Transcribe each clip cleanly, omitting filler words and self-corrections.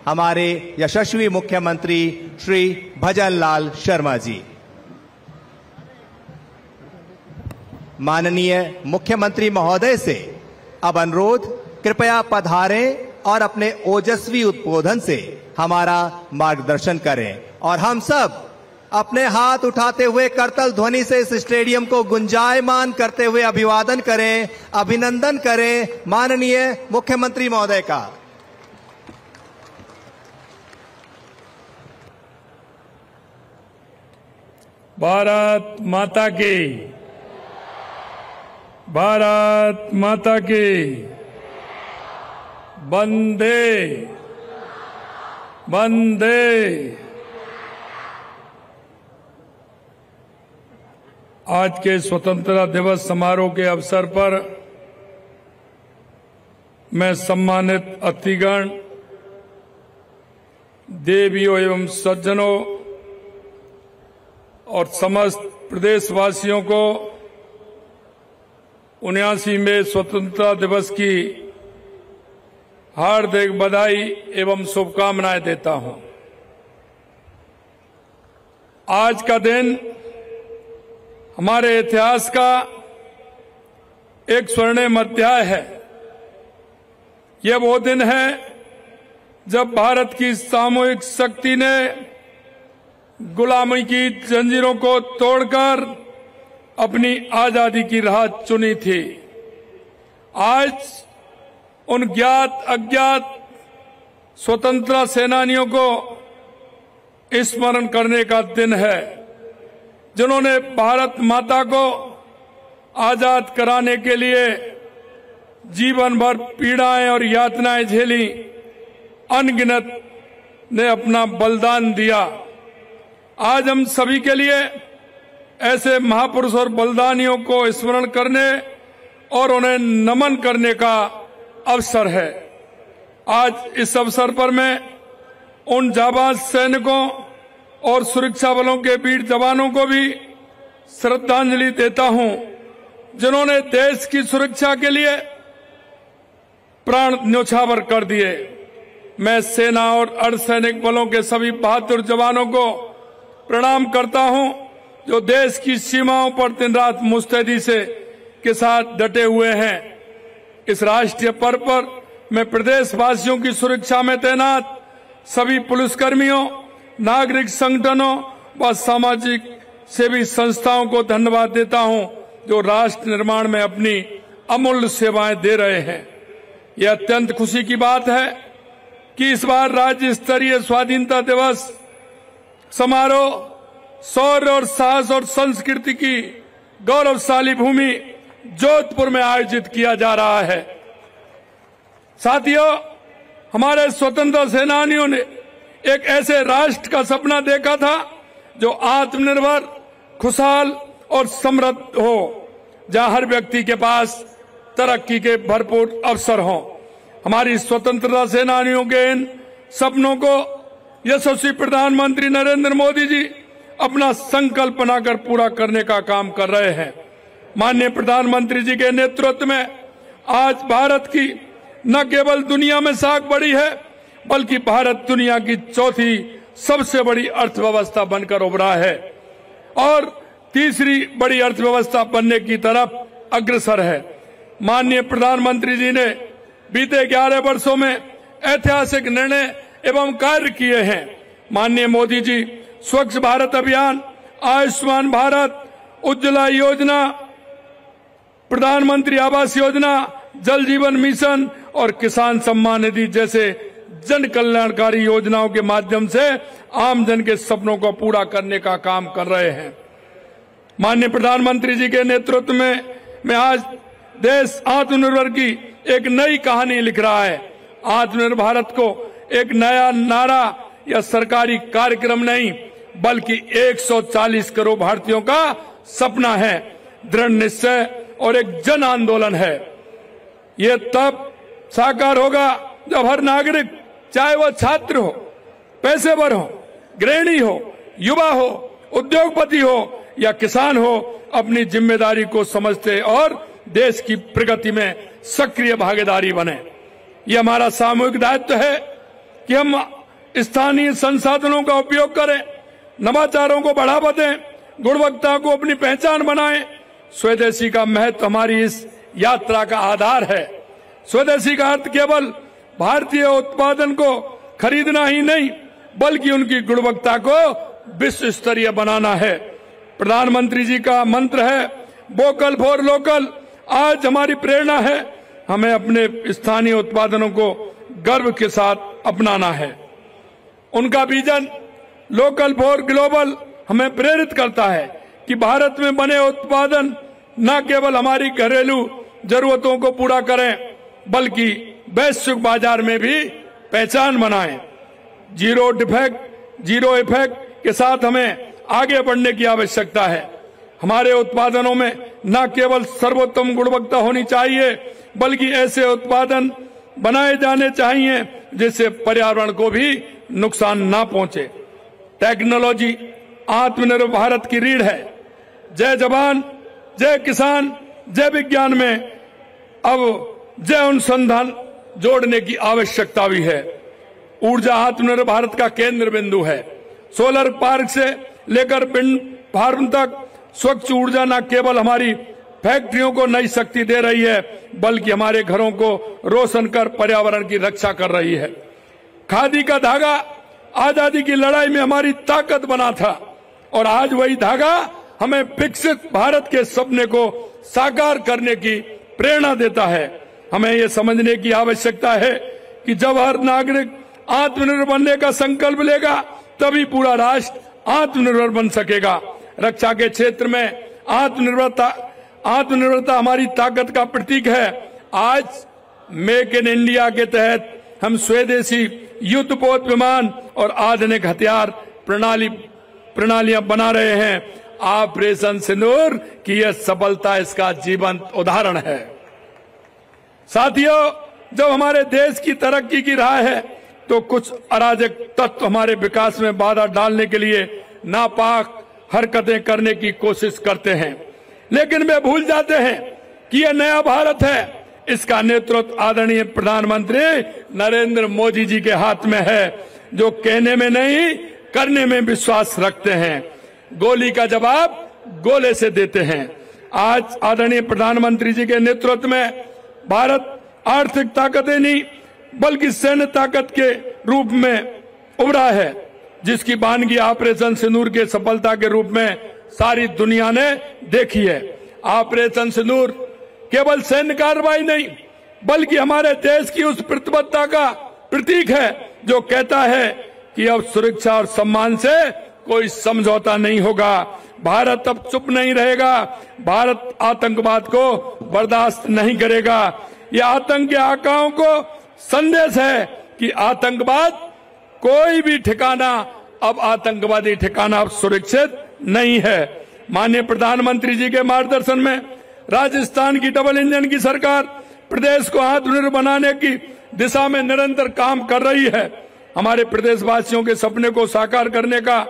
हमारे यशस्वी मुख्यमंत्री श्री भजनलाल शर्मा जी। माननीय मुख्यमंत्री महोदय से अब अनुरोध, कृपया पधारें और अपने ओजस्वी उद्बोधन से हमारा मार्गदर्शन करें और हम सब अपने हाथ उठाते हुए करतल ध्वनि से इस स्टेडियम को गुंजायमान करते हुए अभिवादन करें, अभिनंदन करें माननीय मुख्यमंत्री महोदय का। भारत माता की, भारत माता की, वंदे वंदे। आज के स्वतंत्रता दिवस समारोह के अवसर पर मैं सम्मानित अतिथिगण, देवियों एवं सज्जनों और समस्त प्रदेशवासियों को 79वें स्वतंत्रता दिवस की हार्दिक बधाई एवं शुभकामनाएं देता हूं। आज का दिन हमारे इतिहास का एक स्वर्णिम अध्याय है। यह वो दिन है जब भारत की सामूहिक शक्ति ने गुलामी की जंजीरों को तोड़कर अपनी आजादी की राह चुनी थी। आज उन ज्ञात अज्ञात स्वतंत्रता सेनानियों को स्मरण करने का दिन है, जिन्होंने भारत माता को आजाद कराने के लिए जीवन भर पीड़ाएं और यातनाएं झेली, अनगिनत ने अपना बलिदान दिया। आज हम सभी के लिए ऐसे महापुरुष और बलिदानियों को स्मरण करने और उन्हें नमन करने का अवसर है। आज इस अवसर पर मैं उन जाबाज सैनिकों और सुरक्षा बलों के वीर जवानों को भी श्रद्धांजलि देता हूं, जिन्होंने देश की सुरक्षा के लिए प्राण न्योछावर कर दिए। मैं सेना और अर्धसैनिक बलों के सभी बहादुर जवानों को प्रणाम करता हूं, जो देश की सीमाओं पर दिन रात मुस्तैदी के साथ डटे हुए हैं। इस राष्ट्रीय पर्व पर मैं प्रदेशवासियों की सुरक्षा में तैनात सभी पुलिसकर्मियों, नागरिक संगठनों व सामाजिक सेवी संस्थाओं को धन्यवाद देता हूं, जो राष्ट्र निर्माण में अपनी अमूल्य सेवाएं दे रहे हैं। यह अत्यंत खुशी की बात है कि इस बार राज्य स्तरीय स्वाधीनता दिवस समारोह शौर्य और साहस और संस्कृति की गौरवशाली भूमि जोधपुर में आयोजित किया जा रहा है। साथियों, हमारे स्वतंत्रता सेनानियों ने एक ऐसे राष्ट्र का सपना देखा था जो आत्मनिर्भर, खुशहाल और समृद्ध हो, जहां हर व्यक्ति के पास तरक्की के भरपूर अवसर हों। हमारी स्वतंत्रता सेनानियों के इन सपनों को यशस्वी प्रधानमंत्री नरेंद्र मोदी जी अपना संकल्प बनाकर पूरा करने का काम कर रहे हैं। माननीय प्रधानमंत्री जी के नेतृत्व में आज भारत की न केवल दुनिया में साख बढ़ी है, बल्कि भारत दुनिया की चौथी सबसे बड़ी अर्थव्यवस्था बनकर उभरा है और तीसरी बड़ी अर्थव्यवस्था बनने की तरफ अग्रसर है। माननीय प्रधानमंत्री जी ने बीते 11 वर्षों में ऐतिहासिक निर्णय एवं कार्य किए हैं। माननीय मोदी जी स्वच्छ भारत अभियान, आयुष्मान भारत, उज्ज्वला योजना, प्रधानमंत्री आवास योजना, जल जीवन मिशन और किसान सम्मान निधि जैसे जन कल्याणकारी योजनाओं के माध्यम से आम जन के सपनों को पूरा करने का काम कर रहे हैं। माननीय प्रधानमंत्री जी के नेतृत्व में आज देश आत्मनिर्भर की एक नई कहानी लिख रहा है। आत्मनिर्भर भारत को एक नया नारा या सरकारी कार्यक्रम नहीं, बल्कि 140 करोड़ भारतीयों का सपना है, दृढ़ निश्चय और एक जन आंदोलन है। ये तब साकार होगा जब हर नागरिक, चाहे वह छात्र हो, पेशेवर हो, गृहिणी हो, युवा हो, उद्योगपति हो या किसान हो, अपनी जिम्मेदारी को समझते और देश की प्रगति में सक्रिय भागीदारी बने। ये हमारा सामूहिक दायित्व है। कि हम स्थानीय संसाधनों का उपयोग करें, नवाचारों को बढ़ावा दें, गुणवत्ता को अपनी पहचान बनाएं। स्वदेशी का महत्व हमारी इस यात्रा का आधार है। स्वदेशी का अर्थ केवल भारतीय उत्पादन को खरीदना ही नहीं, बल्कि उनकी गुणवत्ता को विश्व स्तरीय बनाना है। प्रधानमंत्री जी का मंत्र है वोकल फॉर लोकल। आज हमारी प्रेरणा है, हमें अपने स्थानीय उत्पादनों को गर्व के साथ अपनाना है। उनका विजन लोकल फॉर ग्लोबल हमें प्रेरित करता है कि भारत में बने उत्पादन न केवल हमारी घरेलू जरूरतों को पूरा करें, बल्कि वैश्विक बाजार में भी पहचान बनाएं। जीरो डिफेक्ट, जीरो इफेक्ट के साथ हमें आगे बढ़ने की आवश्यकता है। हमारे उत्पादनों में न केवल सर्वोत्तम गुणवत्ता होनी चाहिए, बल्कि ऐसे उत्पादन बनाए जाने चाहिए जिससे पर्यावरण को भी नुकसान ना पहुंचे। टेक्नोलॉजी आत्मनिर्भर भारत की रीढ़ है। जय जवान, जय किसान, जय विज्ञान में अब जय अनुसंधान जोड़ने की आवश्यकता भी है। ऊर्जा आत्मनिर्भर भारत का केंद्र बिंदु है। सोलर पार्क से लेकर विंड फार्म तक स्वच्छ ऊर्जा न केवल हमारी फैक्ट्रियों को नई शक्ति दे रही है, बल्कि हमारे घरों को रोशन कर पर्यावरण की रक्षा कर रही है। खादी का धागा आजादी की लड़ाई में हमारी ताकत बना था, और आज वही धागा हमें विकसित भारत के सपने को साकार करने की प्रेरणा देता है। हमें ये समझने की आवश्यकता है कि जब हर नागरिक आत्मनिर्भर बनने का संकल्प लेगा, तभी पूरा राष्ट्र आत्मनिर्भर बन सकेगा। रक्षा के क्षेत्र में आत्मनिर्भरता हमारी ताकत का प्रतीक है। आज मेक इन इंडिया के तहत हम स्वदेशी युद्धपोत विमान और आधुनिक हथियार प्रणालियां बना रहे हैं। ऑपरेशन सिंदूर की यह सफलता इसका जीवंत उदाहरण है। साथियों, जब हमारे देश की तरक्की की राह है, तो कुछ अराजक तत्व हमारे विकास में बाधा डालने के लिए नापाक हरकतें करने की कोशिश करते हैं, लेकिन वे भूल जाते हैं कि यह नया भारत है। इसका नेतृत्व आदरणीय प्रधानमंत्री नरेंद्र मोदी जी के हाथ में है, जो कहने में नहीं करने में विश्वास रखते हैं। गोली का जवाब गोले से देते हैं। आज आदरणीय प्रधानमंत्री जी के नेतृत्व में भारत आर्थिक ताकतें नहीं, बल्कि सैन्य ताकत के रूप में उभरा है, जिसकी वानगी ऑपरेशन सिंदूर के सफलता के रूप में सारी दुनिया ने देखी है। ऑपरेशन सिंदूर केवल सैन्य कार्रवाई नहीं, बल्कि हमारे देश की उस प्रतिबद्धता का प्रतीक है जो कहता है कि अब सुरक्षा और सम्मान से कोई समझौता नहीं होगा। भारत अब चुप नहीं रहेगा। भारत आतंकवाद को बर्दाश्त नहीं करेगा। यह आतंक के आकाओं को संदेश है कि आतंकवाद कोई भी ठिकाना, अब आतंकवादी ठिकाना अब सुरक्षित नहीं है। माननीय प्रधानमंत्री जी के मार्गदर्शन में राजस्थान की डबल इंजन की सरकार प्रदेश को आत्मनिर्भर बनाने की दिशा में निरंतर काम कर रही है। हमारे प्रदेशवासियों के सपने को साकार करने का,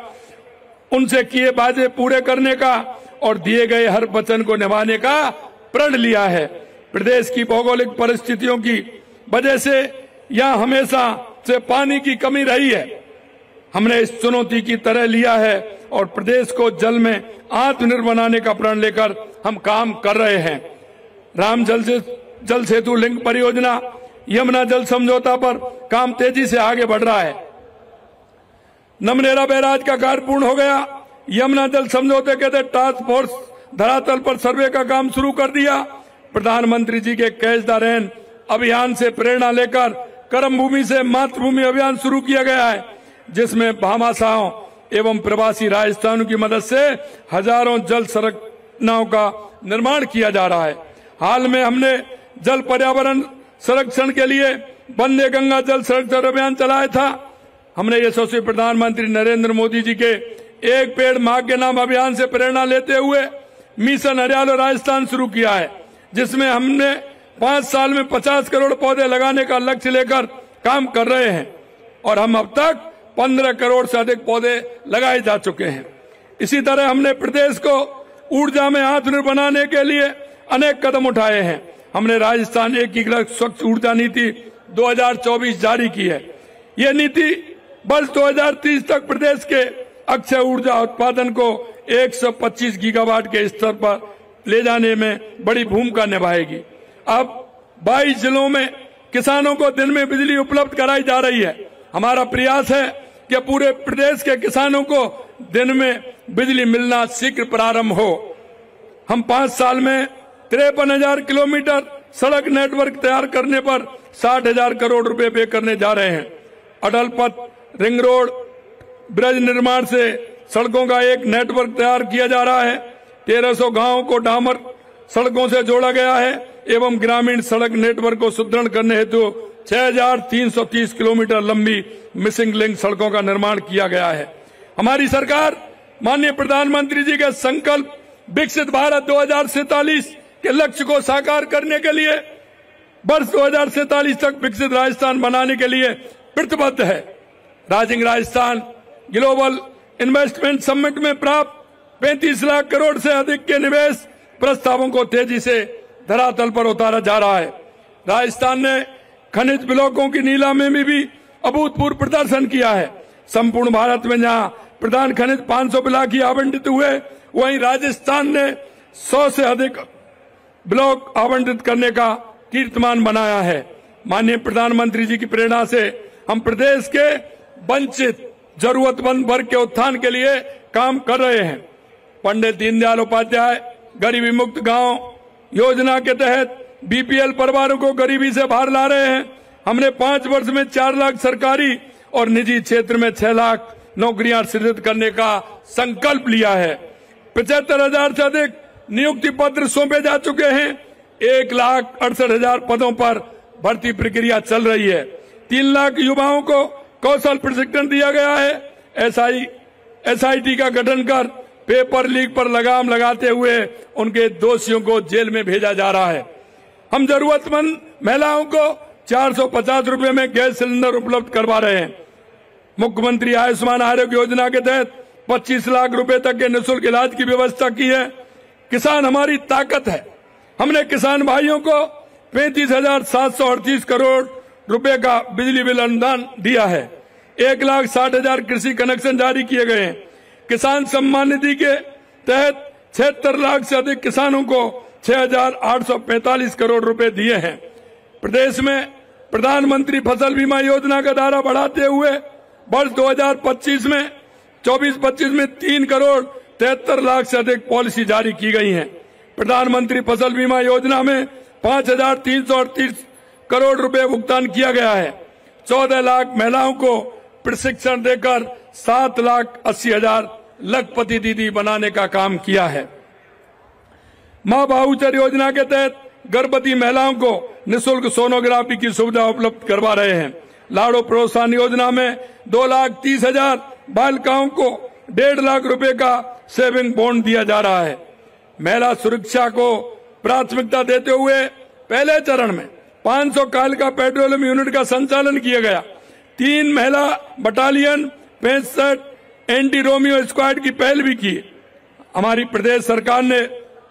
उनसे किए वादे पूरे करने का और दिए गए हर वचन को निभाने का प्रण लिया है। प्रदेश की भौगोलिक परिस्थितियों की वजह से यहाँ हमेशा से पानी की कमी रही है। हमने इस चुनौती की तरह लिया है और प्रदेश को जल में आत्मनिर्भर बनाने का प्रण लेकर हम काम कर रहे हैं। राम जल सेतु लिंक परियोजना, यमुना जल समझौता पर काम तेजी से आगे बढ़ रहा है। नमनेरा बैराज का कार्य पूर्ण हो गया। यमुना जल समझौते के तहत टास्क फोर्स धरातल पर सर्वे का काम शुरू कर दिया। प्रधानमंत्री जी के कैच द रेन अभियान से प्रेरणा लेकर कर्म भूमि से मातृभूमि अभियान शुरू किया गया है, जिसमें भामाशाहों एवं प्रवासी राजस्थानियों की मदद से हजारों जल संरचनाओं का निर्माण किया जा रहा है। हाल में हमने जल पर्यावरण संरक्षण के लिए वंदे गंगा जल संरक्षण अभियान चलाया था। हमने यशस्वी प्रधानमंत्री नरेंद्र मोदी जी के एक पेड़ मां के नाम अभियान से प्रेरणा लेते हुए मिशन हरियाली राजस्थान शुरू किया है, जिसमें हमने 5 साल में 50 करोड़ पौधे लगाने का लक्ष्य लेकर काम कर रहे हैं और हम अब तक 15 करोड़ से अधिक पौधे लगाए जा चुके हैं। इसी तरह हमने प्रदेश को ऊर्जा में आत्मनिर्भर बनाने के लिए अनेक कदम उठाए हैं। हमने राजस्थान एकीकृत स्वच्छ ऊर्जा नीति 2024 जारी की है। ये नीति वर्ष 2030 तक प्रदेश के अक्षय ऊर्जा उत्पादन को 125 गीगावाट के स्तर पर ले जाने में बड़ी भूमिका निभाएगी। अब 22 जिलों में किसानों को दिन में बिजली उपलब्ध कराई जा रही है। हमारा प्रयास है कि पूरे प्रदेश के किसानों को दिन में बिजली मिलना शीघ्र प्रारंभ हो। हम 5 साल में 53,000 किलोमीटर सड़क नेटवर्क तैयार करने पर 60,000 करोड़ रुपए व्यय करने जा रहे हैं। अटल पथ, रिंग रोड, ब्रिज निर्माण से सड़कों का एक नेटवर्क तैयार किया जा रहा है। 1300 गांवों को डामर सड़कों से जोड़ा गया है एवं ग्रामीण सड़क नेटवर्क को सुदृढ़ करने हेतु 6,330 किलोमीटर लंबी मिसिंग लिंक सड़कों का निर्माण किया गया है। हमारी सरकार माननीय प्रधानमंत्री जी के संकल्प विकसित भारत 2047 के लक्ष्य को साकार करने के लिए वर्ष 2047 तक विकसित राजस्थान बनाने के लिए प्रतिबद्ध है। Rising Rajasthan global investment summit में प्राप्त 35 लाख करोड़ से अधिक के निवेश प्रस्तावों को तेजी से धरातल पर उतारा जा रहा है। राजस्थान ने खनिज ब्लॉकों की नीलामी में भी अभूतपूर्व प्रदर्शन किया है। संपूर्ण भारत में जहां प्रधान खनिज 500 ब्लॉक ही आवंटित हुए, वहीं राजस्थान ने 100 से अधिक ब्लॉक आवंटित करने का कीर्तिमान बनाया है। माननीय प्रधानमंत्री जी की प्रेरणा से हम प्रदेश के वंचित जरूरतमंद वर्ग के उत्थान के लिए काम कर रहे हैं। पंडित दीनदयाल उपाध्याय गरीबी मुक्त गांव योजना के तहत बीपीएल परिवारों को गरीबी से बाहर ला रहे हैं। हमने 5 वर्ष में 4 लाख सरकारी और निजी क्षेत्र में 6 लाख नौकरियां सृजित करने का संकल्प लिया है। 75,000 से अधिक नियुक्ति पत्र सौंपे जा चुके हैं। 1,68,000 पदों पर भर्ती प्रक्रिया चल रही है। 3 लाख युवाओं को कौशल प्रशिक्षण दिया गया है। एसआईटी का गठन कर पेपर लीक पर लगाम लगाते हुए उनके दोषियों को जेल में भेजा जा रहा है। हम जरूरतमंद महिलाओं को 450 रुपए में गैस सिलेंडर उपलब्ध करवा रहे हैं। मुख्यमंत्री आयुष्मान आरोग्य योजना के तहत 25 लाख रुपए तक के निःशुल्क इलाज की व्यवस्था की है। किसान हमारी ताकत है। हमने किसान भाइयों को 35,738 करोड़ रुपए का बिजली बिल अनुदान दिया है। 1,60,000 कृषि कनेक्शन जारी किए गए हैं। किसान सम्मान निधि के तहत 76 लाख से अधिक किसानों को 6,845 करोड़ रुपए दिए हैं। प्रदेश में प्रधानमंत्री फसल बीमा योजना का दायरा बढ़ाते हुए वर्ष 2025 में 24-25 में 3 करोड़ 73 लाख से अधिक पॉलिसी जारी की गई हैं। प्रधानमंत्री फसल बीमा योजना में 5,338 करोड़ रुपए भुगतान किया गया है। 14 लाख महिलाओं को प्रशिक्षण देकर 7,80,000 लखपति दीदी बनाने का काम किया है। मां भाऊचर योजना के तहत गर्भवती महिलाओं को निःशुल्क सोनोग्राफी की सुविधा उपलब्ध करवा रहे हैं। लाड़ो प्रोत्साहन योजना में 2,30,000 बालिकाओं को 1.5 लाख रुपए का सेविंग बॉन्ड दिया जा रहा है। महिला सुरक्षा को प्राथमिकता देते हुए पहले चरण में 500 कालिका पेट्रोलियम यूनिट का संचालन किया गया। 3 महिला बटालियन, 65 एंटी रोमियो स्क्वाड की पहल भी की। हमारी प्रदेश सरकार ने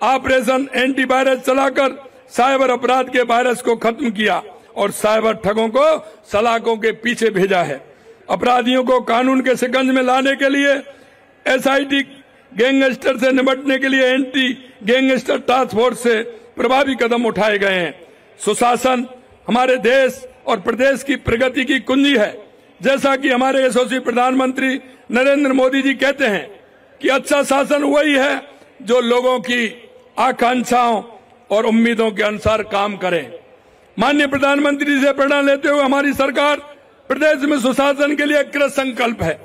ऑपरेशन एंटी वायरस चलाकर साइबर अपराध के वायरस को खत्म किया और साइबर ठगों को सलाखों के पीछे भेजा है। अपराधियों को कानून के शिकंज में लाने के लिए एसआईटी गैंगस्टर से निपटने के लिए एंटी गैंगस्टर टास्क फोर्स से प्रभावी कदम उठाए गए हैं। सुशासन हमारे देश और प्रदेश की प्रगति की कुंजी है। जैसा कि हमारे यशस्वी प्रधानमंत्री नरेंद्र मोदी जी कहते हैं कि अच्छा शासन वही है जो लोगों की आकांक्षाओं और उम्मीदों के अनुसार काम करे। माननीय प्रधानमंत्री से प्रेरणा लेते हुए हमारी सरकार प्रदेश में सुशासन के लिए कृत संकल्प है।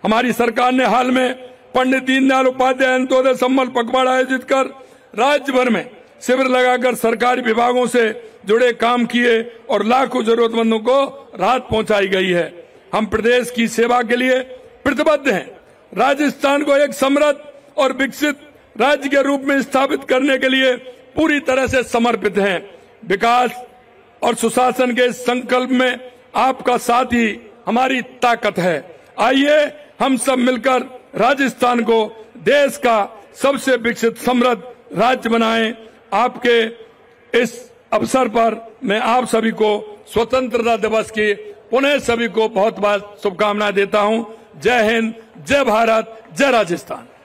हमारी सरकार ने हाल में पंडित दीनदयाल उपाध्याय अंत्योदय सम्मल पखवाड़ा आयोजित कर राज्य भर में शिविर लगाकर सरकारी विभागों से जुड़े काम किए और लाखों जरूरतमंदों को राहत पहुंचाई गई है। हम प्रदेश की सेवा के लिए प्रतिबद्ध हैं। राजस्थान को एक समृद्ध और विकसित राज्य के रूप में स्थापित करने के लिए पूरी तरह से समर्पित हैं। विकास और सुशासन के संकल्प में आपका साथ ही हमारी ताकत है। आइए हम सब मिलकर राजस्थान को देश का सबसे विकसित समृद्ध राज्य बनाएं। आपके इस अवसर पर मैं आप सभी को स्वतंत्रता दिवस की पुनः सभी को बहुत बहुत शुभकामनाएं देता हूं। जय हिंद, जय भारत, जय राजस्थान।